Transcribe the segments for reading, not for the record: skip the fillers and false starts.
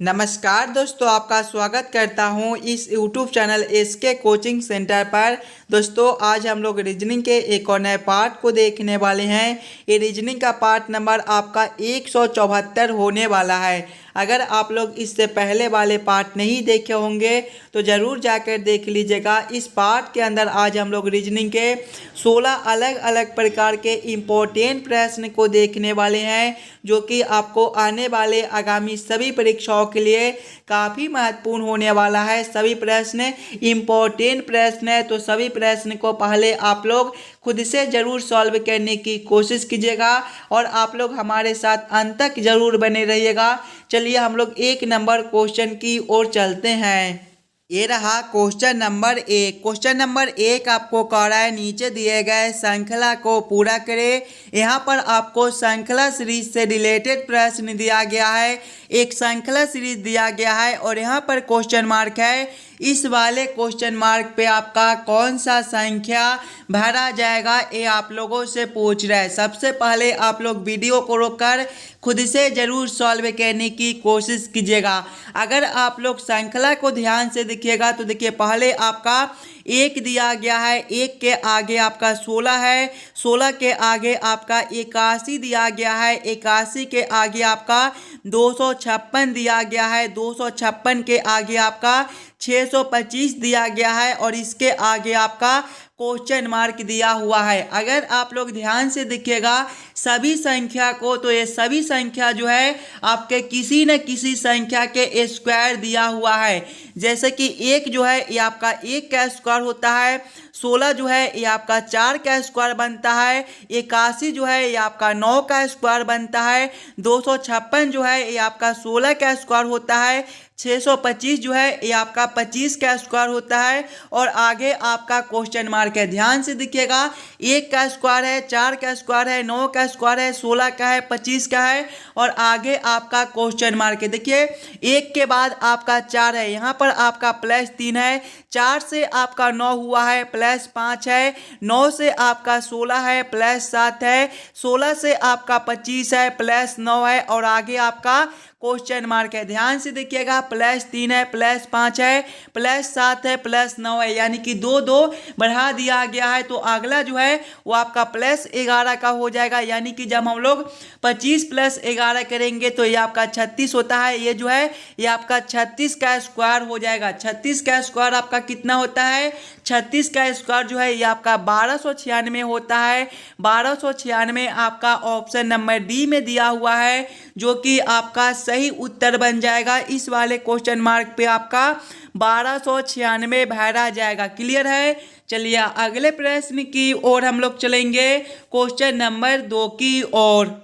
नमस्कार दोस्तों, आपका स्वागत करता हूं इस YouTube channel SK coaching centre पर। दोस्तों, आज हम लोग रीजनिंग के एक और नए पार्ट को देखने वाले हैं। ये रीजनिंग का पार्ट नंबर आपका 174 होने वाला है। अगर आप लोग इससे पहले वाले पार्ट नहीं देखे होंगे तो ज़रूर जाकर देख लीजिएगा। इस पार्ट के अंदर आज हम लोग रीजनिंग के 16 अलग अलग प्रकार के इम्पोर्टेंट प्रश्न को देखने वाले हैं, जो कि आपको आने वाले आगामी सभी परीक्षाओं के लिए काफ़ी महत्वपूर्ण होने वाला है। सभी प्रश्न इम्पोर्टेंट प्रश्न है, तो सभी प्रश्न को पहले आप लोग खुद से ज़रूर सॉल्व करने की कोशिश कीजिएगा और आप लोग हमारे साथ अंत तक ज़रूर बने रहिएगा। चलिए हम लोग एक नंबर क्वेश्चन की ओर चलते हैं। ये रहा क्वेश्चन नंबर 1। क्वेश्चन नंबर 1 आपको कह रहा है नीचे दिए गए श्रृंखला को पूरा करें। यहाँ पर आपको श्रृंखला सीरीज से रिलेटेड प्रश्न दिया गया है। एक श्रृंखला सीरीज दिया गया है और यहाँ पर क्वेश्चन मार्क है। इस वाले क्वेश्चन मार्क पे आपका कौन सा संख्या भरा जाएगा, ये आप लोगों से पूछ रहा है। सबसे पहले आप लोग वीडियो को रोककर खुद से ज़रूर सॉल्व करने की कोशिश कीजिएगा। अगर आप लोग श्रृंखला को ध्यान से देखिएगा तो देखिए, पहले आपका 1 दिया गया है, 1 के आगे आपका 16 है, 16 के आगे आपका 81 दिया गया है, 81 के आगे आपका 256 दिया गया है, 256 के आगे आपका 625 दिया गया है और इसके आगे आपका क्वेश्चन मार्क दिया हुआ है। अगर आप लोग ध्यान से देखिएगा सभी संख्या को, तो ये सभी संख्या जो है आपके किसी न किसी संख्या के स्क्वायर दिया हुआ है। जैसे कि 1 जो है ये आपका 1 का स्क्वायर होता है, 16 जो है ये आपका 4 का स्क्वायर बनता है, 81 जो है ये आपका 9 का स्क्वायर बनता है, 256 जो है ये आपका 16 का स्क्वायर होता है, 625 जो है ये आपका 25 का स्क्वायर होता है और आगे आपका क्वेश्चन मार्क है। ध्यान से देखिएगा, 1 का स्क्वायर है, 4 का स्क्वायर है, 9 का स्क्वायर है, 16 का है, 25 का है और आगे आपका क्वेश्चन मार्क है। देखिए, 1 के बाद आपका 4 है, यहाँ पर आपका +3 है, 4 से आपका 9 हुआ है, +5 है, 9 से आपका 16 है, +7 है, 16 से आपका 25 है, +9 है और आगे आपका क्वेश्चन मार्क है। ध्यान से देखिएगा, +3 है, +5 है, +7 है, +9 है, यानी कि 2 बढ़ा दिया गया है। तो अगला जो है वो आपका +11 का हो जाएगा, यानी कि जब हम लोग 25 + 11 करेंगे तो ये आपका 36 होता है। ये जो है ये आपका 36 का स्क्वायर हो जाएगा। 36 का स्क्वायर आपका कितना होता है? 36 का स्क्वायर जो है ये आपका 1296 होता है। 1296 आपका ऑप्शन नंबर डी में दिया हुआ है, जो कि आपका सही उत्तर बन जाएगा। इस वाले क्वेश्चन मार्क पे आपका 1296 भरा जाएगा। क्लियर है? चलिए अगले प्रश्न की ओर हम लोग चलेंगे, क्वेश्चन नंबर 2 की ओर।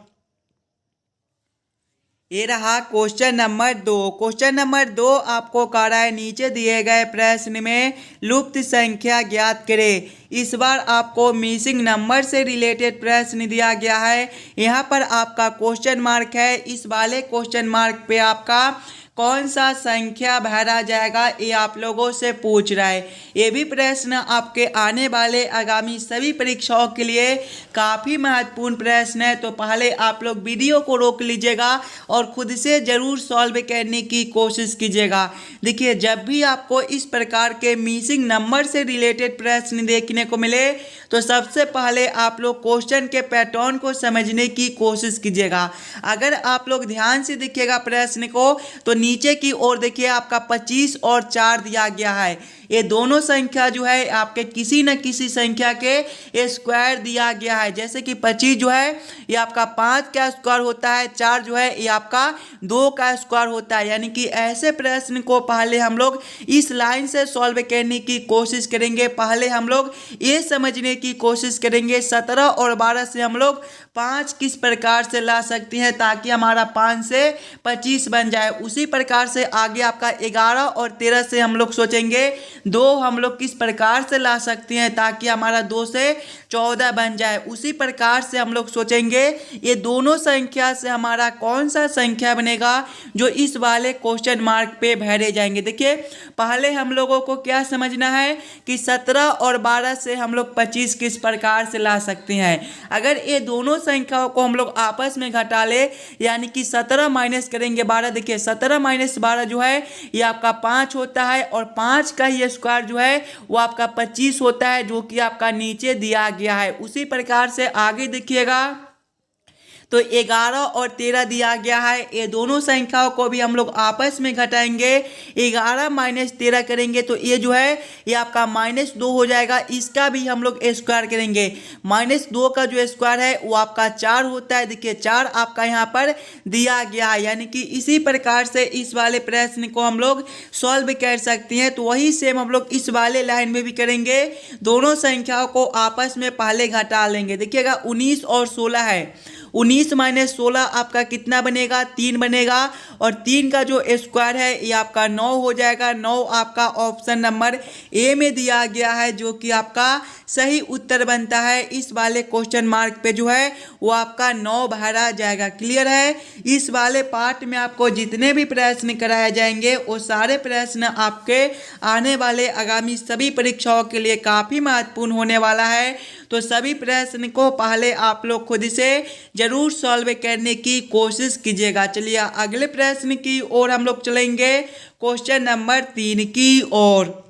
ये रहा क्वेश्चन नंबर 2। क्वेश्चन नंबर 2 आपको कह रहा है नीचे दिए गए प्रश्न में लुप्त संख्या ज्ञात करें। इस बार आपको मिसिंग नंबर से रिलेटेड प्रश्न दिया गया है। यहाँ पर आपका क्वेश्चन मार्क है। इस वाले क्वेश्चन मार्क पे आपका कौन सा संख्या भरा जाएगा, ये आप लोगों से पूछ रहा है। ये भी प्रश्न आपके आने वाले आगामी सभी परीक्षाओं के लिए काफ़ी महत्वपूर्ण प्रश्न है। तो पहले आप लोग वीडियो को रोक लीजिएगा और खुद से ज़रूर सॉल्व करने की कोशिश कीजिएगा। देखिए, जब भी आपको इस प्रकार के मिसिंग नंबर से रिलेटेड प्रश्न देखने को मिले तो सबसे पहले आप लोग क्वेश्चन के पैटर्न को समझने की कोशिश कीजिएगा। अगर आप लोग ध्यान से देखिएगा प्रश्न को, तो नीचे की ओर देखिए आपका 25 और 4 दिया गया है। ये दोनों संख्या जो है आपके किसी न किसी संख्या के स्क्वायर दिया गया है। जैसे कि 25 जो है ये आपका 5 का स्क्वायर होता है, 4 जो है ये आपका 2 का स्क्वायर होता है। यानी कि ऐसे प्रश्न को पहले हम लोग इस लाइन से सॉल्व करने की कोशिश करेंगे। पहले हम लोग ये समझने की कोशिश करेंगे 17 और 12 से हम लोग 5 किस प्रकार से ला सकते हैं ताकि हमारा 5 से 25 बन जाए। उसी प्रकार से आगे आपका 11 और 13 से हम लोग सोचेंगे 2 हम लोग किस प्रकार से ला सकते हैं ताकि हमारा 2 से 14 बन जाए। उसी प्रकार से हम लोग सोचेंगे ये दोनों संख्या से हमारा कौन सा संख्या बनेगा जो इस वाले क्वेश्चन मार्क पे भरे जाएंगे। देखिए पहले हम लोगों को क्या समझना है कि 17 और 12 से हम लोग 25 किस प्रकार से ला सकते हैं। अगर ये दोनों संख्याओं को हम लोग आपस में घटा ले यानी कि 17 माइनस करेंगे 12, देखिए 17 माइनस 12 जो है ये आपका 5 होता है और 5 का ही स्क्वायर जो है वो आपका 25 होता है, जो कि आपका नीचे दिया गया है। उसी प्रकार से आगे देखिएगा तो 11 और 13 दिया गया है। ये दोनों संख्याओं को भी हम लोग आपस में घटाएंगे, 11 माइनस 13 करेंगे तो ये जो है ये आपका -2 हो जाएगा। इसका भी हम लोग स्क्वायर करेंगे, -2 का जो स्क्वायर है वो आपका 4 होता है। देखिए 4 आपका यहाँ पर दिया गया है, यानी कि इसी प्रकार से इस वाले प्रश्न को हम लोग सॉल्व कर सकते हैं। तो वही सेम हम लोग इस वाले लाइन में भी करेंगे, दोनों संख्याओं को आपस में पहले घटा लेंगे। देखिएगा 19 और 16 है, 19 माइनस 16 आपका कितना बनेगा, 3 बनेगा और 3 का जो स्क्वायर है ये आपका 9 हो जाएगा। 9 आपका ऑप्शन नंबर ए में दिया गया है, जो कि आपका सही उत्तर बनता है। इस वाले क्वेश्चन मार्क पे जो है वो आपका 9 भरा जाएगा। क्लियर है। इस वाले पार्ट में आपको जितने भी प्रश्न कराए जाएंगे वो सारे प्रश्न आपके आने वाले आगामी सभी परीक्षाओं के लिए काफ़ी महत्वपूर्ण होने वाला है। तो सभी प्रश्न को पहले आप लोग खुद से जरूर सॉल्व करने की कोशिश कीजिएगा। चलिए अगले प्रश्न की ओर हम लोग चलेंगे, क्वेश्चन नंबर 3 की ओर।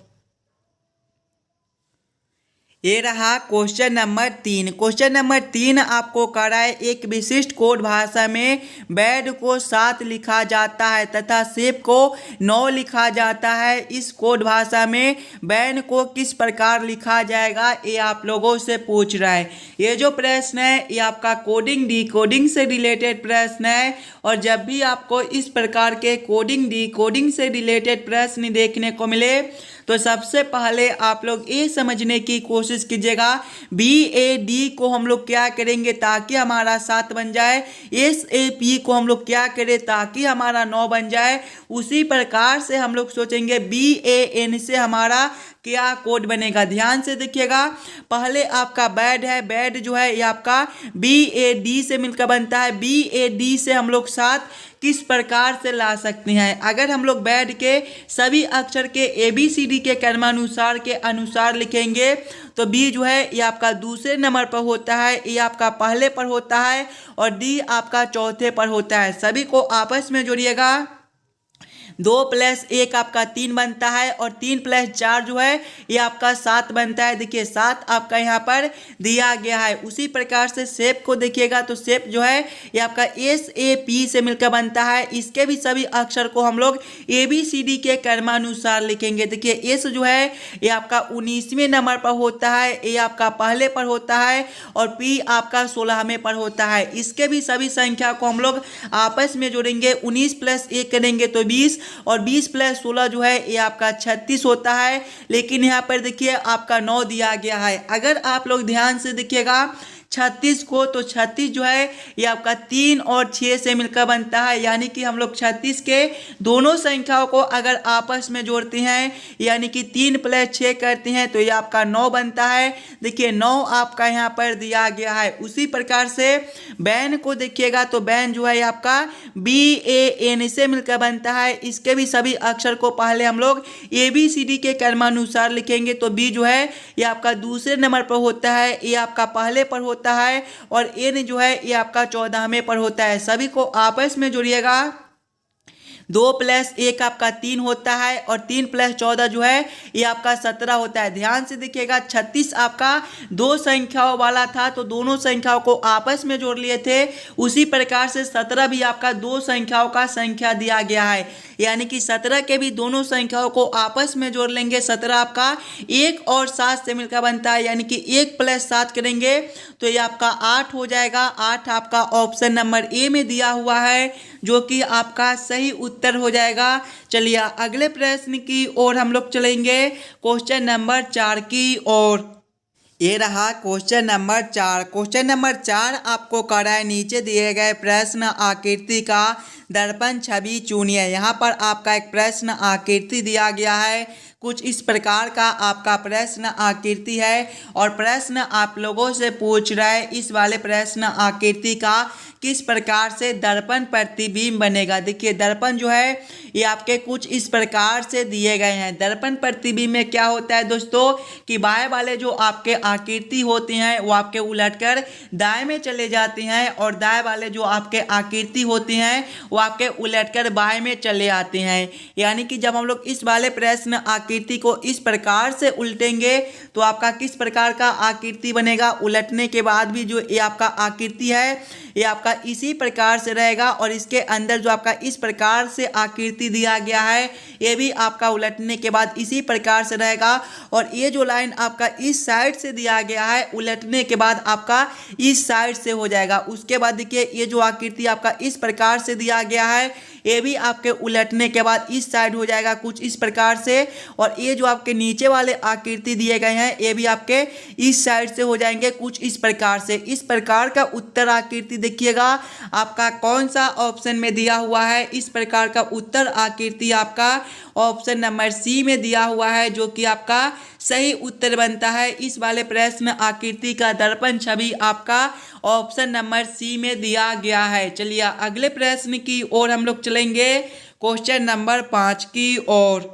ये रहा क्वेश्चन नंबर 3। क्वेश्चन नंबर 3 आपको कह रहा है एक विशिष्ट कोड भाषा में बैड को 7 लिखा जाता है तथा सेब को 9 लिखा जाता है। इस कोड भाषा में बैन को किस प्रकार लिखा जाएगा, ये आप लोगों से पूछ रहा है। ये जो प्रश्न है ये आपका कोडिंग डिकोडिंग से रिलेटेड प्रश्न है, और जब भी आपको इस प्रकार के कोडिंग डिकोडिंग से रिलेटेड प्रश्न देखने को मिले तो सबसे पहले आप लोग ये समझने की कोशिश कीजिएगा BAD को हम लोग क्या करेंगे ताकि हमारा 7 बन जाए, SAP को हम लोग क्या करें ताकि हमारा 9 बन जाए। उसी प्रकार से हम लोग सोचेंगे BAN से हमारा क्या कोड बनेगा। ध्यान से देखिएगा, पहले आपका बैड है, बैड जो है ये आपका BAD से मिलकर बनता है। BAD से हम लोग 7 किस प्रकार से ला सकते हैं। अगर हम लोग बैड के सभी अक्षर के ABCD के क्रमानुसार के अनुसार लिखेंगे तो B जो है ये आपका दूसरे नंबर पर होता है, ये आपका पहले पर होता है और D आपका चौथे पर होता है। सभी को आपस में जोड़िएगा, 2 + 1 आपका 3 बनता है और 3 + 4 जो है ये आपका 7 बनता है। देखिए 7 आपका यहाँ पर दिया गया है। उसी प्रकार से शेप को देखिएगा तो शेप जो है ये आपका SAP से मिलकर बनता है। इसके भी सभी अक्षर को हम लोग ABCD के क्रमानुसार लिखेंगे। देखिए S जो है ये आपका 19वें नंबर पर होता है, ये आपका पहले पर होता है और P आपका 16वें पर होता है। इसके भी सभी संख्या को हम लोग आपस में जोड़ेंगे, 19 + 1 करेंगे तो 20 और 20 + 16 जो है ये आपका 36 होता है। लेकिन यहाँ पर देखिए आपका 9 दिया गया है। अगर आप लोग ध्यान से देखिएगा 36 को, तो 36 जो है ये आपका 3 और 6 से मिलकर बनता है, यानी कि हम लोग 36 के दोनों संख्याओं को अगर आपस में जोड़ते हैं यानी कि 3 + 6 करते हैं तो ये आपका 9 बनता है। देखिए 9 आपका यहाँ पर दिया गया है। उसी प्रकार से बैन को देखिएगा तो बैन जो है आपका BAN से मिलकर बनता है। इसके भी सभी अक्षर को पहले हम लोग ABCD के क्रमानुसार लिखेंगे तो B जो है ये आपका दूसरे नंबर पर होता है, ये आपका पहले पर होता है और N जो है ये आपका 14वें पर होता है। सभी को आपस में जोड़िएगा, 2 + 1 आपका 3 होता है और 3 + 14 जो है ये आपका 17 होता है। ध्यान से देखिएगा 36 आपका 2 संख्याओं वाला था तो दोनों संख्याओं को आपस में जोड़ लिए थे। उसी प्रकार से 17 भी आपका 2 संख्याओं का संख्या दिया गया है, यानी कि 17 के भी दोनों संख्याओं को आपस में जोड़ लेंगे। 17 आपका 1 और 7 से मिलकर बनता है, यानी कि 1 + 7 करेंगे तो ये आपका 8 हो जाएगा। 8 आपका ऑप्शन नंबर ए में दिया हुआ है, जो कि आपका सही उत्तर हो जाएगा। चलिए अगले प्रश्न की ओर हम लोग चलेंगे, क्वेश्चन नंबर 4 की ओर। ये रहा क्वेश्चन नंबर 4। क्वेश्चन नंबर 4 आपको कर रहा है नीचे दिए गए प्रश्न आकृति का दर्पण छवि चुनिए। यहाँ पर आपका एक प्रश्न आकृति दिया गया है। कुछ इस प्रकार का आपका प्रश्न आकृति है और प्रश्न आप लोगों से पूछ रहा है इस वाले प्रश्न आकृति का किस प्रकार से दर्पण प्रतिबिंब बनेगा। देखिए दर्पण जो है ये आपके कुछ इस प्रकार से दिए गए हैं। दर्पण प्रतिबिंब में क्या होता है दोस्तों कि बाएं वाले जो आपके आकृति होती हैं वो आपके उलटकर दाएं में चले जाती हैं और दाएं वाले जो आपके आकृति होती हैं वो आपके उलटकर बाएं में चले आते हैं। यानी कि जब हम लोग इस वाले प्रश्न आकृति को इस प्रकार से उल्टेंगे तो आपका किस प्रकार का आकृति बनेगा। उलटने के बाद भी जो ये आपका आकृति है ये आपका इसी प्रकार से रहेगा और इसके अंदर जो आपका इस प्रकार से आकृति दिया गया है ये भी आपका उलटने के बाद इसी प्रकार से रहेगा। और ये जो लाइन आपका इस साइड से दिया गया है उलटने के बाद आपका इस साइड से हो जाएगा। उसके बाद देखिए ये जो आकृति आपका इस प्रकार से दिया गया है ये भी आपके उलटने के बाद इस साइड हो जाएगा कुछ इस प्रकार से। और ये जो आपके नीचे वाले आकृति दिए गए हैं ये भी आपके इस साइड से हो जाएंगे कुछ इस प्रकार से। इस प्रकार का उत्तर आकृति देखिएगा आपका कौन सा ऑप्शन में दिया हुआ है। इस प्रकार का उत्तर आकृति आपका ऑप्शन नंबर सी में दिया हुआ है जो कि आपका सही उत्तर बनता है। इस वाले प्रश्न आकृति का दर्पण छवि आपका ऑप्शन नंबर सी में दिया गया है। चलिए अगले प्रश्न की ओर हम लोग चलेंगे, क्वेश्चन नंबर 5 की ओर।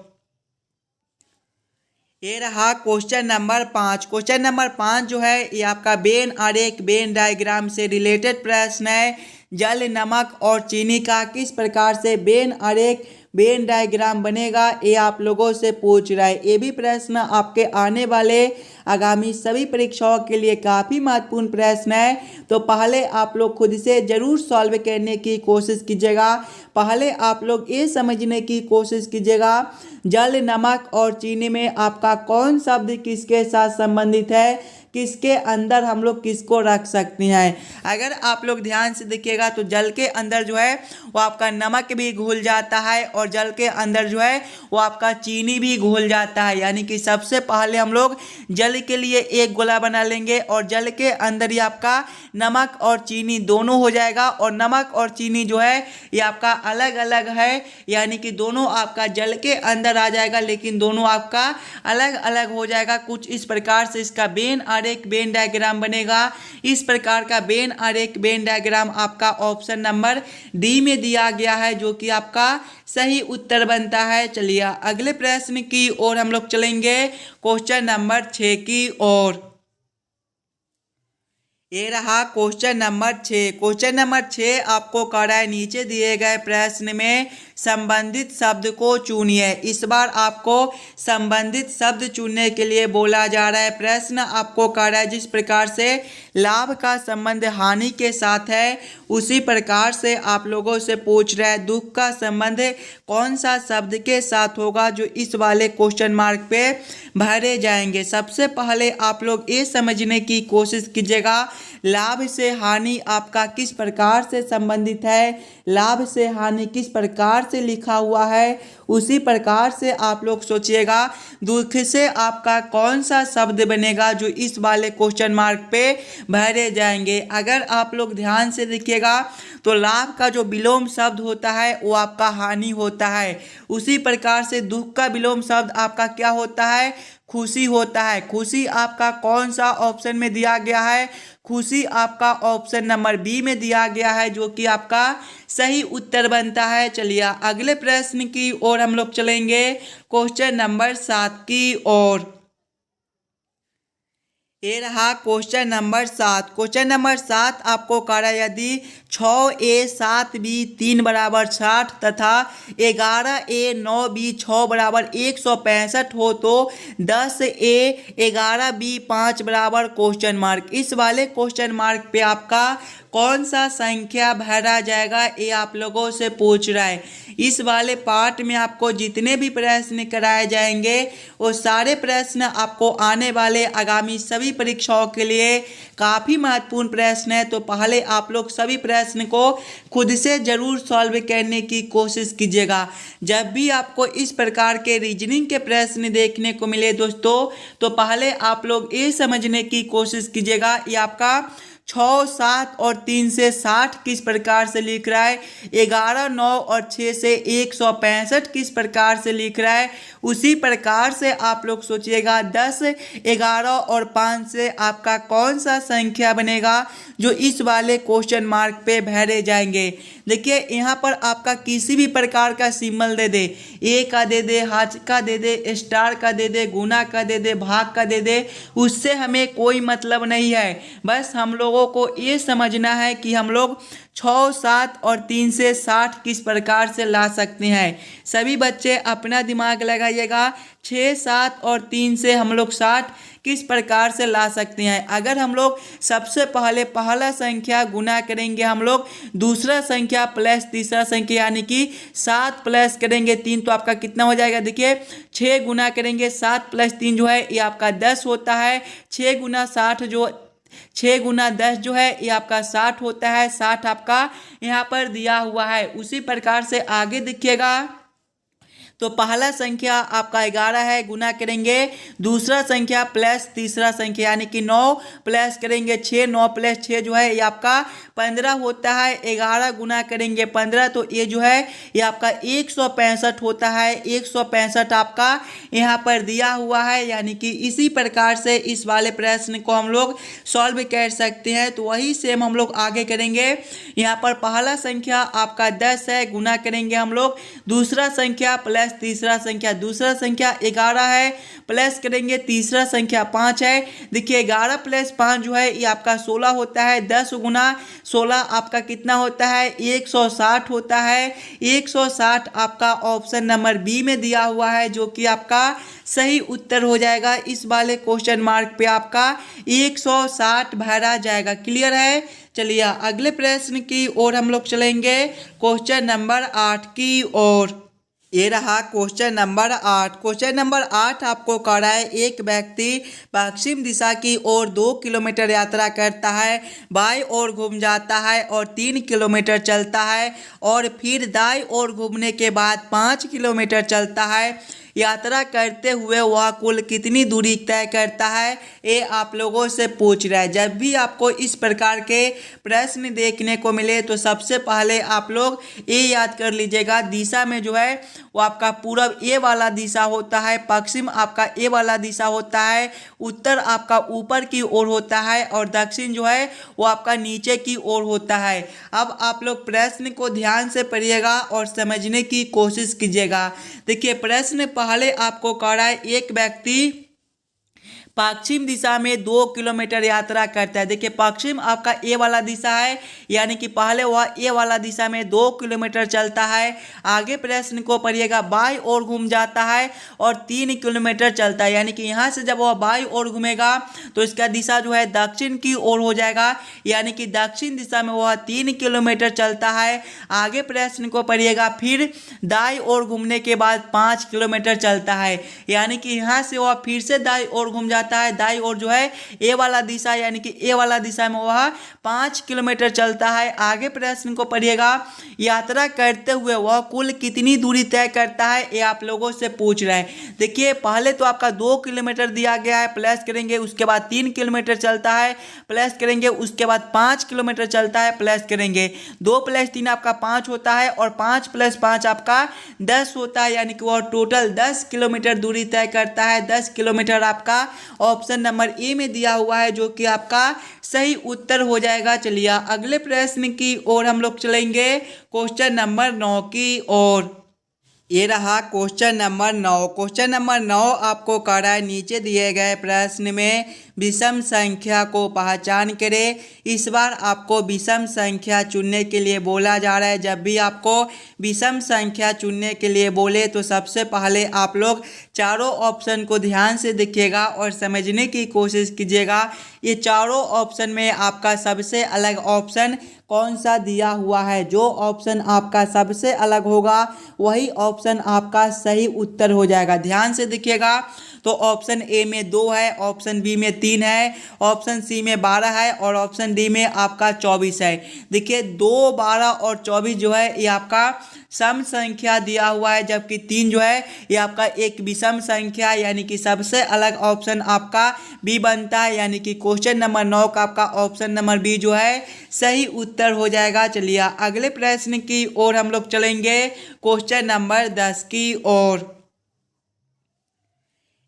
ये रहा क्वेश्चन नंबर 5। क्वेश्चन नंबर 5 जो है ये आपका वेन आरेख वेन डायग्राम से रिलेटेड प्रश्न है। जल, नमक और चीनी का किस प्रकार से वेन आरेख वेन डायग्राम बनेगा ये आप लोगों से पूछ रहा है। ये भी प्रश्न आपके आने वाले आगामी सभी परीक्षाओं के लिए काफ़ी महत्वपूर्ण प्रश्न है। तो पहले आप लोग खुद से ज़रूर सॉल्व करने की कोशिश कीजिएगा। पहले आप लोग ये समझने की कोशिश कीजिएगा जल, नमक और चीनी में आपका कौन शब्द किसके साथ संबंधित है, किसके अंदर हम लोग किसको रख सकते हैं। अगर आप लोग ध्यान से देखिएगा तो जल के अंदर जो है वो आपका नमक भी घुल जाता है और जल के अंदर जो है वो आपका चीनी भी घुल जाता है। यानी कि सबसे पहले हम लोग जल के लिए एक गोला बना लेंगे और जल के अंदर ही आपका नमक और चीनी दोनों हो जाएगा। और नमक और चीनी जो है ये आपका अलग अलग है, यानी कि दोनों आपका जल के अंदर आ जाएगा लेकिन दोनों आपका अलग अलग हो जाएगा। कुछ इस प्रकार से इसका वेन आरेख वेन डायग्राम बनेगा। इस प्रकार का वेन आरेख वेन डायग्राम आपका ऑप्शन नंबर डी में दिया गया है जो कि आपका सही उत्तर बनता है। चलिए अगले प्रश्न की ओर हम लोग चलेंगे, क्वेश्चन नंबर 6 की ओर। ये रहा क्वेश्चन नंबर 6। क्वेश्चन नंबर 6 आपको कह रहा है नीचे दिए गए प्रश्न में संबंधित शब्द को चुनिए। इस बार आपको संबंधित शब्द चुनने के लिए बोला जा रहा है। प्रश्न आपको कह रहा है जिस प्रकार से लाभ का संबंध हानि के साथ है उसी प्रकार से आप लोगों से पूछ रहा है दुख का संबंध कौन सा शब्द के साथ होगा जो इस वाले क्वेश्चन मार्क पे भरे जाएंगे। सबसे पहले आप लोग ये समझने की कोशिश कीजिएगा लाभ से हानि आपका किस प्रकार से संबंधित है, लाभ से हानि किस प्रकार से लिखा हुआ है, उसी प्रकार से आप लोग सोचिएगा दुख से आपका कौन सा शब्द बनेगा जो इस वाले क्वेश्चन मार्क पे भरे जाएंगे। अगर आप लोग ध्यान से देखिएगा तो लाभ का जो विलोम शब्द होता है वो आपका हानि होता है। उसी प्रकार से दुख का विलोम शब्द आपका क्या होता है, खुशी होता है। खुशी आपका कौन सा ऑप्शन में दिया गया है, खुशी आपका ऑप्शन नंबर बी में दिया गया है जो कि आपका सही उत्तर बनता है। चलिए अगले प्रश्न की ओर हम लोग चलेंगे, क्वेश्चन नंबर 7 की ओर। ये रहा क्वेश्चन नंबर 7। क्वेश्चन नंबर 7 आपको कह रहा है यदि 6A 7B 3 बराबर 60 तथा 11A 9B 6 बराबर 165 हो तो 10A 11B 5 बराबर क्वेश्चन मार्क। इस वाले क्वेश्चन मार्क पे आपका कौन सा संख्या भरा जाएगा ये आप लोगों से पूछ रहा है। इस वाले पार्ट में आपको जितने भी प्रश्न कराए जाएंगे वो सारे प्रश्न आपको आने वाले आगामी सभी परीक्षाओं के लिए काफ़ी महत्वपूर्ण प्रश्न है। तो पहले आप लोग सभी प्रश्न को खुद से ज़रूर सॉल्व करने की कोशिश कीजिएगा। जब भी आपको इस प्रकार के रीजनिंग के प्रश्न देखने को मिले दोस्तों तो पहले आप लोग ये समझने की कोशिश कीजिएगा ये आपका 6, 7 और 3 से 60 किस प्रकार से लिख रहा है, 11, 9 और 6 से 165 किस प्रकार से लिख रहा है। उसी प्रकार से आप लोग सोचिएगा 10, 11 और 5 से आपका कौन सा संख्या बनेगा जो इस वाले क्वेश्चन मार्क पे भरे जाएंगे। देखिए यहाँ पर आपका किसी भी प्रकार का सिंबल दे दे, ए का दे दे, हाथ का दे दे, स्टार का दे दे, गुना का दे दे, भाग का दे दे, उससे हमें कोई मतलब नहीं है। बस हम लोगों को ये समझना है कि हम लोग 6, 7 और 3 से 60 किस प्रकार से ला सकते हैं। सभी बच्चे अपना दिमाग लगाइएगा, 6, 7 और 3 से हम लोग 60 किस प्रकार से ला सकते हैं। अगर हम लोग सबसे पहले पहला संख्या गुना करेंगे हम लोग दूसरा संख्या प्लस तीसरा संख्या, यानी कि 7 प्लस करेंगे 3 तो आपका कितना हो जाएगा। देखिए 6 गुना करेंगे 7 प्लस 3 जो है ये आपका 10 होता है। 6 गुना 60 जो 6 गुना 10 जो है ये आपका 60 होता है। 60 आपका यहाँ पर दिया हुआ है। उसी प्रकार से आगे देखिएगा तो पहला संख्या आपका 11 है, गुना करेंगे दूसरा संख्या प्लस तीसरा संख्या, यानी कि 9 प्लस करेंगे 6, 9 प्लस 6 जो है ये आपका 15 होता है। 11 गुना करेंगे 15 तो ये जो है ये आपका 165 होता है। 165 आपका यहाँ पर दिया हुआ है, यानी कि इसी प्रकार से इस वाले प्रश्न को हम लोग सॉल्व कर सकते हैं। तो वही सेम हम लोग आगे करेंगे। यहाँ पर पहला संख्या आपका 10 है, गुना करेंगे हम लोग दूसरा संख्या प्लस तीसरा संख्या, दूसरा संख्या 11 है, प्लस करेंगे तीसरा संख्या 5 है। देखिए 11 प्लस 5 जो है ये आपका 16 होता है। 10 गुना 16 आपका कितना होता है, 160 होता है। 160 आपका ऑप्शन नंबर बी में दिया हुआ है, जो कि आपका सही उत्तर हो जाएगा। इस वाले क्वेश्चन मार्क पे आपका 160 भरा जाएगा। क्लियर है। चलिए अगले प्रश्न की ओर हम लोग चलेंगे, क्वेश्चन नंबर 8 की ओर। ये रहा क्वेश्चन नंबर 8। क्वेश्चन नंबर 8 आपको कह रहा है एक व्यक्ति पश्चिम दिशा की ओर 2 किलोमीटर यात्रा करता है, बाईं ओर घूम जाता है और 3 किलोमीटर चलता है और फिर दाईं ओर घूमने के बाद 5 किलोमीटर चलता है। यात्रा करते हुए वह कुल कितनी दूरी तय करता है, ये आप लोगों से पूछ रहा है। जब भी आपको इस प्रकार के प्रश्न देखने को मिले तो सबसे पहले आप लोग ये याद कर लीजिएगा, दिशा में जो है वो आपका पूरब ए वाला दिशा होता है, पश्चिम आपका ए वाला दिशा होता है, उत्तर आपका ऊपर की ओर होता है और दक्षिण जो है वो आपका नीचे की ओर होता है। अब आप लोग प्रश्न को ध्यान से पढ़िएगा और समझने की कोशिश कीजिएगा। देखिए प्रश्न पहले आपको कह रहा है एक व्यक्ति पश्चिम दिशा में 2 किलोमीटर यात्रा करता है। देखिए पश्चिम आपका ए वाला दिशा है, यानी कि पहले वह ए वाला दिशा में 2 किलोमीटर चलता है। आगे प्रश्न को पढ़िएगा, बाईं ओर घूम जाता है और 3 किलोमीटर चलता है, यानी कि यहाँ से जब वह बाईं ओर घूमेगा तो इसका दिशा जो है दक्षिण की ओर हो जाएगा, यानी कि दक्षिण दिशा में वह 3 किलोमीटर चलता है। आगे प्रश्न को पढ़िएगा, फिर दाईं ओर घूमने के बाद 5 किलोमीटर चलता है, यानी कि यहाँ से वह फिर से दाईं ओर घूम जाता है। दाईं ओर जो है ए वाला दिशा, यानी कि ए वाला दिशा में वह 5 किलोमीटर चलता है। आगे प्रश्न को पढ़िएगा, यात्रा करते हुए वह कुल कितनी दूरी तय करता है, ये आप लोगों से पूछ रहा है। देखिए पहले तो आपका 2 किलोमीटर दिया गया है, प्लस करेंगे उसके बाद 3 किलोमीटर चलता है, प्लस करेंगे उसके बाद 5 किलोमीटर चलता है, प्लस करेंगे 2 प्लस 3 आपका 5 होता है और 5 प्लस 5 आपका 10 होता है, यानी कि वह टोटल 10 किलोमीटर दूरी तय करता है। 10 किलोमीटर आपका ऑप्शन नंबर ए में दिया हुआ है, जो कि आपका सही उत्तर हो जाएगा। चलिए अगले प्रश्न की ओर हम लोग चलेंगे, क्वेश्चन नंबर 9 की ओर। ये रहा क्वेश्चन नंबर 9। क्वेश्चन नंबर 9 आपको कह रहा है नीचे दिए गए प्रश्न में विषम संख्या को पहचान करें। इस बार आपको विषम संख्या चुनने के लिए बोला जा रहा है। जब भी आपको विषम संख्या चुनने के लिए बोले तो सबसे पहले आप लोग चारों ऑप्शन को ध्यान से देखिएगा और समझने की कोशिश कीजिएगा। ये चारों ऑप्शन में आपका सबसे अलग ऑप्शन कौन सा दिया हुआ है। जो ऑप्शन आपका सबसे अलग होगा वही ऑप्शन आपका सही उत्तर हो जाएगा। ध्यान से देखिएगा तो ऑप्शन ए में 2 है, ऑप्शन बी में 3 3 है, ऑप्शन सी में 12 है और ऑप्शन डी में आपका 24 है। देखिए 2, 12 और 24 जो है ये आपका सम संख्या दिया हुआ है, जबकि 3 जो है ये आपका एक विषम संख्या, यानी कि सबसे अलग ऑप्शन आपका बी बनता है, यानी कि क्वेश्चन नंबर 9 का आपका ऑप्शन नंबर बी जो है सही उत्तर हो जाएगा। चलिए अगले प्रश्न की ओर हम लोग चलेंगे, क्वेश्चन नंबर 10 की ओर।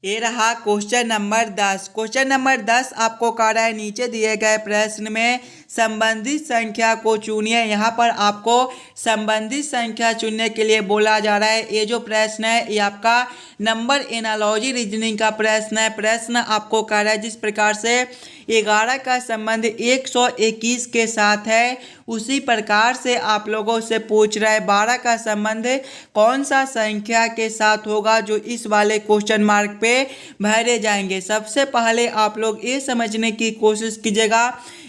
ये रहा क्वेश्चन नंबर 10। क्वेश्चन नंबर 10 आपको कह रहा है नीचे दिए गए प्रश्न में संबंधित संख्या को चुनिए। यहाँ पर आपको संबंधित संख्या चुनने के लिए बोला जा रहा है। ये जो प्रश्न है ये आपका नंबर एनालॉजी रीजनिंग का प्रश्न है। प्रश्न आपको कह रहा है जिस प्रकार से 11 का संबंध 121 के साथ है, उसी प्रकार से आप लोगों से पूछ रहा है 12 का संबंध कौन सा संख्या के साथ होगा, जो इस वाले क्वेश्चन मार्क पे भरे जाएंगे। सबसे पहले आप लोग ये समझने की कोशिश कीजिएगा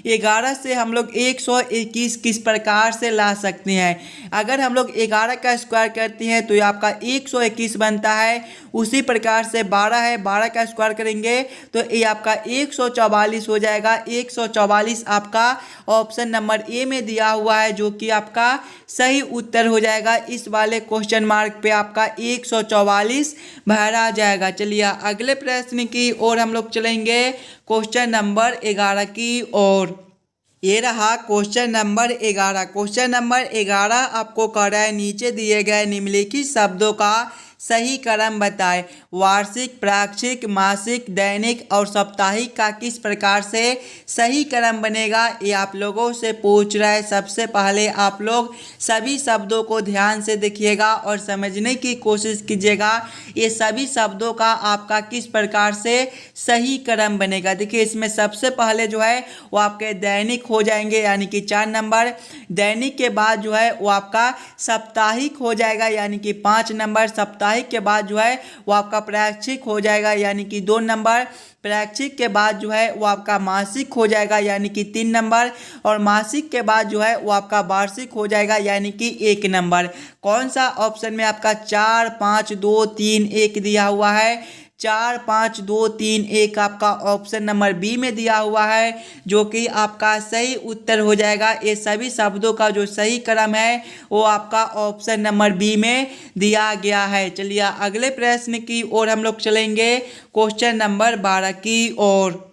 11 से हम लोग 121 किस प्रकार से ला सकते हैं। अगर हम लोग 11 का स्क्वायर करते हैं तो ये आपका 121 बनता है। उसी प्रकार से 12 है, 12 का स्क्वायर करेंगे तो ये आपका 144 हो जाएगा। 144 आपका ऑप्शन नंबर ए में दिया हुआ है, जो कि आपका सही उत्तर हो जाएगा। इस वाले क्वेश्चन मार्क पे आपका 144 भरा जाएगा। चलिए अगले प्रश्न की ओर हम लोग चलेंगे, क्वेश्चन नंबर 11 की ओर। ये रहा क्वेश्चन नंबर 11। क्वेश्चन नंबर 11 आपको कह रहा है नीचे दिए गए निम्नलिखित शब्दों का सही क्रम बताएं। वार्षिक, पाक्षिक, मासिक, दैनिक और साप्ताहिक का किस प्रकार से सही क्रम बनेगा, ये आप लोगों से पूछ रहा है। सबसे पहले आप लोग सभी शब्दों को ध्यान से देखिएगा और समझने की कोशिश कीजिएगा ये सभी शब्दों का आपका किस प्रकार से सही क्रम बनेगा। देखिए इसमें सबसे पहले जो है वो आपके दैनिक हो जाएंगे, यानी कि 4 नंबर। दैनिक के बाद जो है वो आपका साप्ताहिक हो जाएगा, यानी कि 5 नंबर। साप्ताहिक के बाद जो है वो आपका पाक्षिक हो जाएगा, यानी कि 2 नंबर। पाक्षिक के बाद जो है वो आपका मासिक हो जाएगा, यानी कि 3 नंबर। और मासिक के बाद जो है वो आपका वार्षिक हो जाएगा, यानी कि 1 नंबर। कौन सा ऑप्शन में आपका 4, 5, 2, 3, 1 दिया हुआ है? 4, 5, 2, 3, 1 आपका ऑप्शन नंबर बी में दिया हुआ है, जो कि आपका सही उत्तर हो जाएगा। ये सभी शब्दों का जो सही क्रम है वो आपका ऑप्शन नंबर बी में दिया गया है। चलिए अगले प्रश्न की ओर हम लोग चलेंगे, क्वेश्चन नंबर 12 की ओर।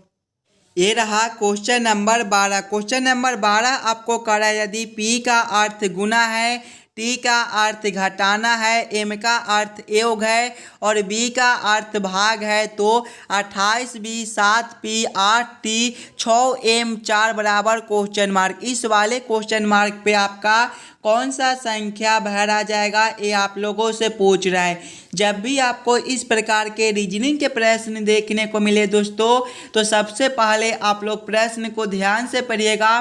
ये रहा क्वेश्चन नंबर 12। क्वेश्चन नंबर 12 आपको कह रहा है यदि P का अर्थ गुना है, T का अर्थ घटाना है, M का अर्थ योग है और B का अर्थ भाग है, तो 28B 7P 8T 6M 4 बराबर क्वेश्चन मार्क। इस वाले क्वेश्चन मार्क पे आपका कौन सा संख्या भरा जाएगा, ये आप लोगों से पूछ रहा है। जब भी आपको इस प्रकार के रीजनिंग के प्रश्न देखने को मिले दोस्तों, तो सबसे पहले आप लोग प्रश्न को ध्यान से पढ़िएगा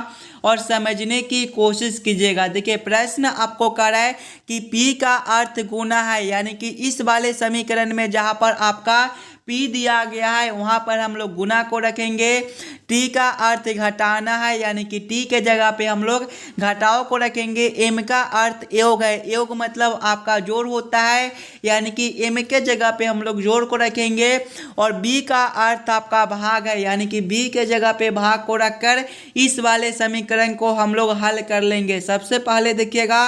और समझने की कोशिश कीजिएगा। देखिए प्रश्न आपको कह रहा है कि P का अर्थ गुना है, यानी कि इस वाले समीकरण में जहाँ पर आपका P दिया गया है वहाँ पर हम लोग गुना को रखेंगे। T का अर्थ घटाना है, यानी कि T के जगह पे हम लोग घटाव को रखेंगे। M का अर्थ योग है, योग मतलब आपका जोड़ होता है, यानी कि M के जगह पे हम लोग जोड़ को रखेंगे। और B का अर्थ आपका भाग है, यानी कि B के जगह पे भाग को रखकर इस वाले समीकरण को हम लोग हल कर लेंगे। सबसे पहले देखिएगा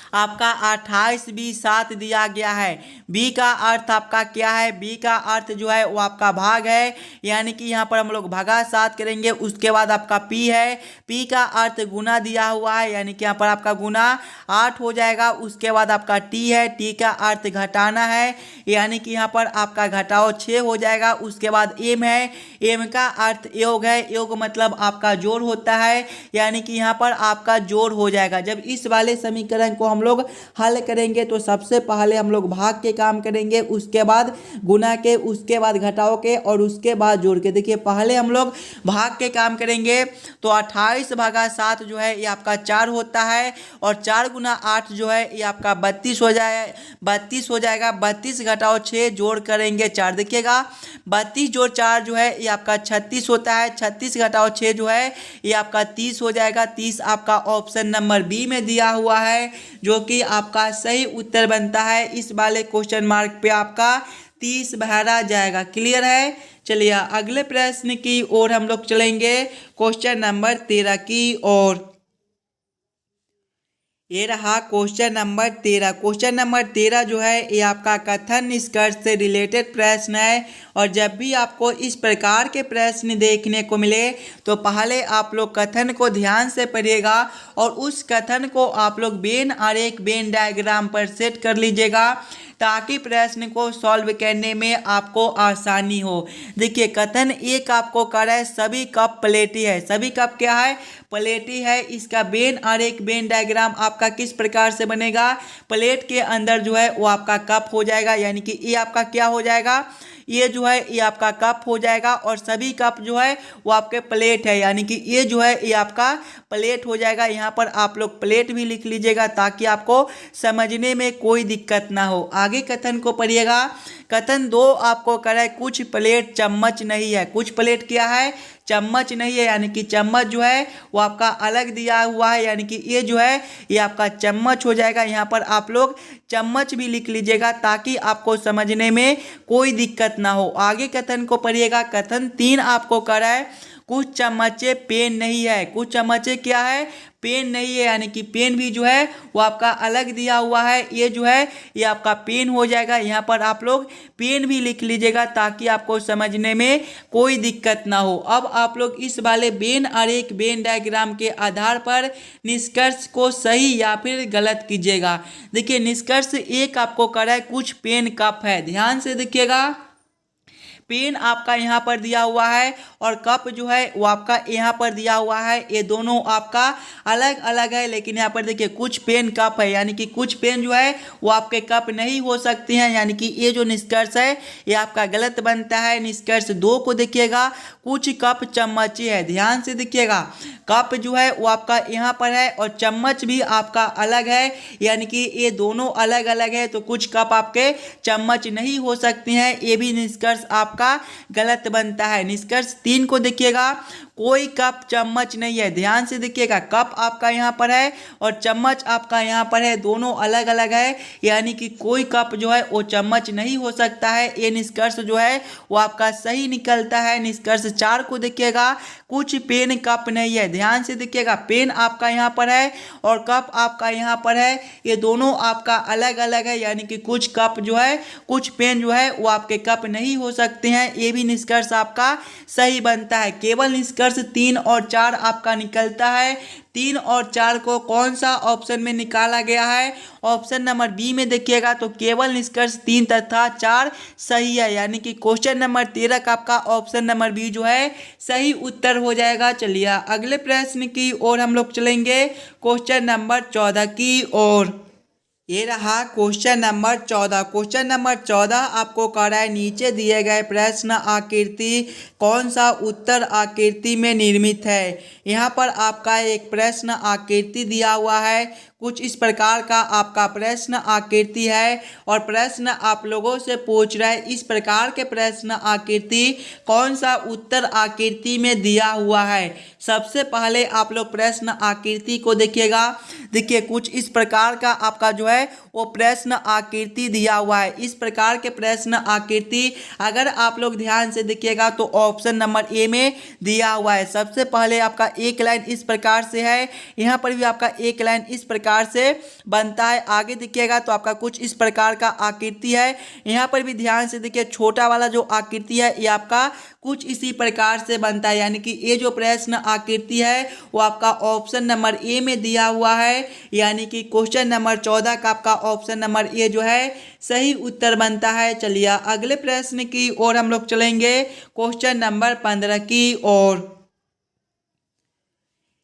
आपका 28B 7 दिया गया है। B का अर्थ आपका क्या है? B का अर्थ जो है वो आपका भाग है, यानी कि यहाँ पर हम लोग भागा 7 करेंगे। उसके बाद आपका P है, P का अर्थ गुना दिया हुआ है, यानी कि यहाँ पर आपका गुना 8 हो जाएगा। उसके बाद आपका T है, T का अर्थ घटाना है, यानी कि यहाँ पर आपका घटाओ 6 हो जाएगा। उसके बाद M है, M का अर्थ योग है, योग मतलब आपका जोड़ होता है, यानी कि यहाँ पर आपका जोड़ हो जाएगा। जब इस वाले समीकरण को हम लोग हल करेंगे तो सबसे पहले हम लोग भाग के काम करेंगे, उसके बाद गुना के, उसके बाद घटाओ के और उसके बाद जोड़ के। देखिए पहले हम लोग भाग के काम करेंगे तो 28 भागा 7 जो है ये आपका 4 होता है और 4 गुना 8 जो है ये आपका 32 हो जाए 32 हो जाएगा। 32 घटाओ 6 जोड़ करेंगे 4। देखिएगा 32 जोड़ 4 जो है ये आपका 36 होता है। 36 घटाओ 6 जो है ये आपका 30 हो जाएगा। 30 आपका ऑप्शन नंबर बी में दिया हुआ है, जो कि आपका सही उत्तर बनता है। इस वाले क्वेश्चन मार्क पे आपका 30 भरा जाएगा। क्लियर है। चलिए अगले प्रश्न की ओर हम लोग चलेंगे, क्वेश्चन नंबर 13 की ओर। ये रहा क्वेश्चन नंबर 13। क्वेश्चन नंबर 13 जो है ये आपका कथन निष्कर्ष से रिलेटेड प्रश्न है। और जब भी आपको इस प्रकार के प्रश्न देखने को मिले तो पहले आप लोग कथन को ध्यान से पढ़िएगा और उस कथन को आप लोग वेन आरेख वेन डायग्राम पर सेट कर लीजिएगा ताकि प्रश्न को सॉल्व करने में आपको आसानी हो। देखिए कथन एक आपको कर रहा है सभी कप प्लेटी है। सभी कप क्या है? प्लेटी है। इसका वेन आरेख वेन डायग्राम आपका किस प्रकार से बनेगा? प्लेट के अंदर जो है वो आपका कप हो जाएगा, यानी कि ये आपका क्या हो जाएगा? ये जो है ये आपका कप हो जाएगा और सभी कप जो है वो आपके प्लेट है, यानी कि ये जो है ये आपका प्लेट हो जाएगा। यहाँ पर आप लोग प्लेट भी लिख लीजिएगा ताकि आपको समझने में कोई दिक्कत ना हो। आगे कथन को पढ़िएगा। कथन 2 आपको कह रहा है कुछ प्लेट चम्मच नहीं है। कुछ प्लेट क्या है? चम्मच नहीं है, यानी कि चम्मच जो है वो आपका अलग दिया हुआ है, यानी कि ये जो है ये आपका चम्मच हो जाएगा। यहाँ पर आप लोग चम्मच भी लिख लीजिएगा ताकि आपको समझने में कोई दिक्कत ना हो। आगे कथन को पढ़िएगा। कथन 3 आपको कर रहा है कुछ चम्मचे पेन नहीं है। कुछ चम्मचे क्या है? पेन नहीं है, यानी कि पेन भी जो है वो आपका अलग दिया हुआ है। ये जो है ये आपका पेन हो जाएगा। यहाँ पर आप लोग पेन भी लिख लीजिएगा ताकि आपको समझने में कोई दिक्कत ना हो। अब आप लोग इस वाले वेन आरेख वेन डायग्राम के आधार पर निष्कर्ष को सही या फिर गलत कीजिएगा। देखिए निष्कर्ष 1 आपको कर रहा है कुछ पेन कप है। ध्यान से देखिएगा, पेन आपका यहाँ पर दिया हुआ है और कप जो है वो आपका यहाँ पर दिया हुआ है। ये दोनों आपका अलग अलग है, लेकिन यहाँ पर देखिए कुछ पेन कप है, यानी कि कुछ पेन जो है वो आपके कप नहीं हो सकते हैं, यानी कि ये जो निष्कर्ष है ये आपका गलत बनता है। निष्कर्ष 2 को देखिएगा, कुछ कप चम्मचे है। ध्यान से देखिएगा, कप जो है वो आपका यहाँ पर है और चम्मच भी आपका अलग है, यानी कि ये दोनों अलग अलग है, तो कुछ कप आपके चम्मच नहीं हो सकते हैं। ये भी निष्कर्ष आपका गलत बनता है। निष्कर्ष 3 को देखिएगा, कोई कप चम्मच नहीं है। ध्यान से देखिएगा, कप आपका यहाँ पर है और चम्मच आपका यहाँ पर है, दोनों अलग अलग है, यानी कि कोई कप जो है वो चम्मच नहीं हो सकता है। ये निष्कर्ष जो है वो आपका सही निकलता है। निष्कर्ष 4 को देखिएगा, कुछ पेन कप नहीं है। ध्यान से देखिएगा, पेन आपका यहाँ पर है और कप आपका यहाँ पर है, ये दोनों आपका अलग अलग है, यानी कि कुछ कप जो है कुछ पेन जो है वो आपके कप नहीं हो सकते हैं। ये भी निष्कर्ष आपका सही बनता है। केवल निष्कर्ष 3 और 4 आपका निकलता है। 3 और 4 को कौन सा ऑप्शन में निकाला गया है? ऑप्शन नंबर बी में देखिएगा तो केवल निष्कर्ष 3 तथा 4 सही है, यानी कि क्वेश्चन नंबर 13 का आपका ऑप्शन नंबर बी जो है सही उत्तर हो जाएगा। चलिए अगले प्रश्न की ओर हम लोग चलेंगे, क्वेश्चन नंबर 14 की ओर। ये रहा क्वेश्चन नंबर 14। क्वेश्चन नंबर 14 आपको कह रहा है नीचे दिए गए प्रश्न आकृति कौन सा उत्तर आकृति में निर्मित है। यहाँ पर आपका एक प्रश्न आकृति दिया हुआ है, कुछ इस प्रकार का आपका प्रश्न आकृति है और प्रश्न आप लोगों से पूछ रहा है इस प्रकार के प्रश्न आकृति कौन सा उत्तर आकृति में दिया हुआ है। सबसे पहले आप लोग प्रश्न आकृति को देखिएगा। देखिए कुछ इस प्रकार का आपका जो है वो प्रश्न आकृति दिया हुआ है। इस प्रकार के प्रश्न आकृति अगर आप लोग ध्यान से देखिएगा तो ऑप्शन नंबर ए में दिया हुआ है। सबसे पहले आपका एक लाइन इस प्रकार से है, यहाँ पर भी आपका एक लाइन इस प्रकार से बनता है। आगे देखिएगा तो आपका कुछ इस प्रकार का आकृति है। यहाँ पर भी ध्यान से देखिए, छोटा वाला जो आकृति है ये आपका कुछ इसी प्रकार से बनता है, यानी कि ये जो प्रश्न आकृति है वो आपका ऑप्शन नंबर ए में दिया हुआ है, यानी कि क्वेश्चन नंबर 14 का आपका ऑप्शन नंबर ए जो है सही उत्तर बनता है। चलिए अगले प्रश्न की ओर हम लोग चलेंगे, क्वेश्चन नंबर 15 की ओर।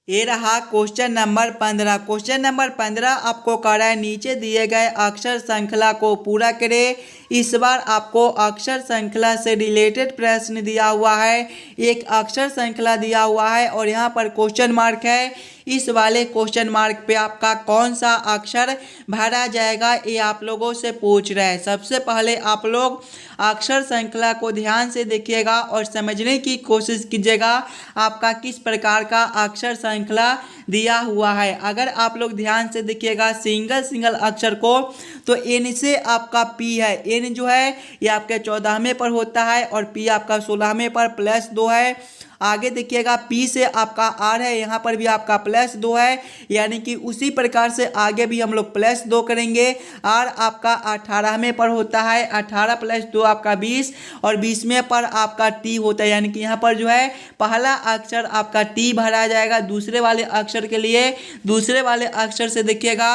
ये रहा क्वेश्चन नंबर 15। क्वेश्चन नंबर 15 आपको कह रहा है नीचे दिए गए अक्षर श्रृंखला को पूरा करें। इस बार आपको अक्षर श्रृंखला से रिलेटेड प्रश्न दिया हुआ है, एक अक्षर श्रृंखला दिया हुआ है और यहाँ पर क्वेश्चन मार्क है। इस वाले क्वेश्चन मार्क पे आपका कौन सा अक्षर भरा जाएगा, ये आप लोगों से पूछ रहा है। सबसे पहले आप लोग अक्षर श्रृंखला को ध्यान से देखिएगा और समझने की कोशिश कीजिएगा आपका किस प्रकार का अक्षर श्रृंखला दिया हुआ है। अगर आप लोग ध्यान से देखिएगा सिंगल अक्षर को, तो एन से आपका पी है। एन जो है ये आपके 14वें पर होता है और पी आपका 16वें पर +2 है। आगे देखिएगा पी से आपका आर है, यहाँ पर भी आपका +2 है, यानी कि उसी प्रकार से आगे भी हम लोग +2 करेंगे। आर आपका 18वें पर होता है, 18 + 2 आपका 20 और 20वें पर आपका टी होता है, यानी कि यहाँ पर जो है पहला अक्षर आपका टी भरा जाएगा। दूसरे वाले अक्षर के लिए दूसरे वाले अक्षर से देखिएगा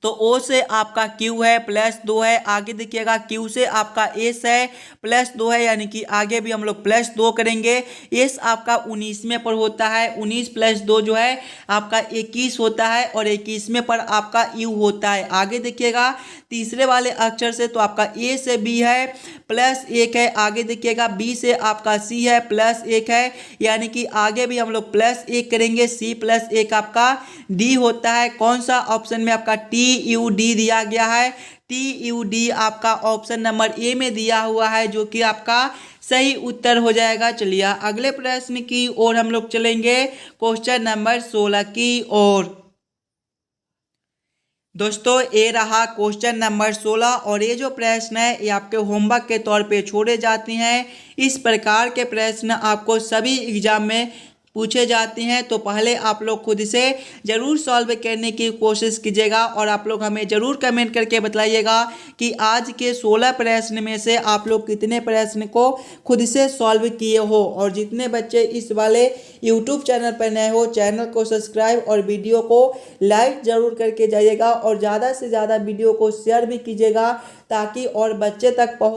तो ओ से आपका क्यू है +2 है। आगे देखिएगा क्यू से आपका एस है +2 है, यानी कि आगे भी हम लोग +2 करेंगे। एस आपका 19वें पर होता है, 19 + 2 जो है आपका 21 होता है और 21वें पर आपका यू होता है। आगे देखिएगा तीसरे वाले अक्षर से तो आपका ए से बी है +1 है। आगे देखिएगा बी से आपका सी है +1 है, यानी कि आगे भी हम लोग +1 करेंगे। सी +1 आपका डी होता है। कौन सा ऑप्शन में आपका TUD दिया गया है? TUD आपका ऑप्शन नंबर ए में दिया हुआ है, जो कि आपका सही उत्तर हो जाएगा। चलिए अगले प्रश्न की ओर हम लोग चलेंगे, क्वेश्चन नंबर 16 की ओर। दोस्तों ये रहा क्वेश्चन नंबर 16 और ये जो प्रश्न है ये आपके होमवर्क के तौर पे छोड़े जाते हैं। इस प्रकार के प्रश्न आपको सभी एग्जाम में पूछे जाते हैं, तो पहले आप लोग खुद से ज़रूर सॉल्व करने की कोशिश कीजिएगा और आप लोग हमें ज़रूर कमेंट करके बताइएगा कि आज के 16 प्रश्न में से आप लोग कितने प्रश्न को खुद से सॉल्व किए हो। और जितने बच्चे इस वाले यूट्यूब चैनल पर नए हो, चैनल को सब्सक्राइब और वीडियो को लाइक ज़रूर करके जाइएगा और ज़्यादा से ज़्यादा वीडियो को शेयर भी कीजिएगा, ताकि और बच्चे तक पहुँच